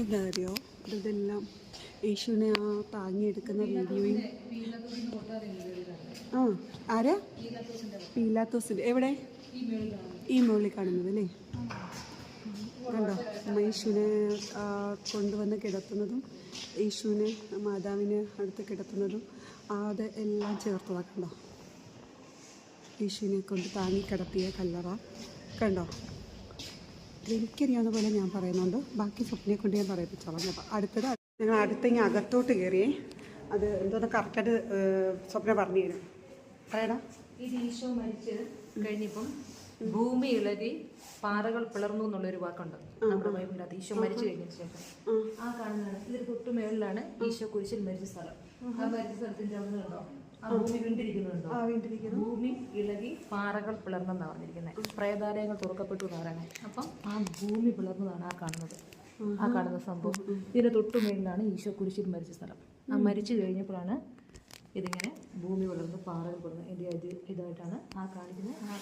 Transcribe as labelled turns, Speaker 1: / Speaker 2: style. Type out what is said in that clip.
Speaker 1: എന്താ അറിയോ, ഇതെല്ലാം യേശുവിനെ ആ താങ്ങിയെടുക്കുന്ന വീഡിയോയും. ആ ആരാ? പീലാത്തോസിൻ്റെ എവിടെ? ഈ മുകളിൽ കാണുന്നത് അല്ലേ? കണ്ടോ, യേശുവിനെ കൊണ്ടുവന്ന് കിടത്തുന്നതും യേശുവിനെ മാതാവിന് അടുത്ത് കിടത്തുന്നതും അത് എല്ലാം ചേർത്തതാണ്. കണ്ടോ, യേശുവിനെ കൊണ്ട് താങ്ങി കിടത്തിയ കല്ലറ കണ്ടോ. എനിക്കറിയാവുന്ന പോലെ ഞാൻ പറയുന്നുണ്ട്, ബാക്കി സ്വപ്നയെ കൊണ്ട് ഞാൻ പറയിപ്പിച്ചോളാം. അപ്പോൾ അടുത്തത് ഞങ്ങൾ അടുത്തിങ്ങനെ അകത്തോട്ട് കയറിയേ. അത് എന്തോന്ന് കറക്റ്റായിട്ട് സ്വപ്ന പറഞ്ഞു തരും. പറയടാ.
Speaker 2: ഇത് ഈശോ മരിച്ച് കഴിഞ്ഞപ്പം ഭൂമി ഇളകി പാറകൾ പിളർന്നു എന്നുള്ളൊരു വാക്കുണ്ട് നമ്മുടെ ബൈബിളിനകത്ത്. ഈശോ മരിച്ചു കഴിഞ്ഞതിന് ശേഷം ആ കാണുന്നതാണ്. ഇതിന് തൊട്ടു മേളിലാണ് ഈശോ കുരിശിൽ മരിച്ച സ്ഥലം. ആ മരിച്ച സ്ഥലത്തിന്റെ അവിടെ കണ്ടോ, ആ ഭൂമി വീണ്ടിരിക്കുന്നുണ്ടോ? ഭൂമി ഇളകി പാറകൾ പിളർന്നെന്നാണ് പറഞ്ഞിരിക്കുന്നത്. പ്രേതാലയങ്ങൾ തുറക്കപ്പെട്ടു എന്ന് പറയുന്നത്. അപ്പം ആ ഭൂമി പിളർന്നതാണ് ആ കാണുന്നത്, ആ കാണുന്ന സംഭവം. ഇതിന് തൊട്ടു മേളിലാണ് ഈശോ കുരിശിൽ മരിച്ച സ്ഥലം. ആ മരിച്ചു കഴിഞ്ഞപ്പോഴാണ് ഇതിങ്ങനെ ഭൂമി പിളർന്ന് പാറകൾ പിളർന്ന് ഇതായിട്ടാണ് ആ കാണിക്കുന്നത്. ആ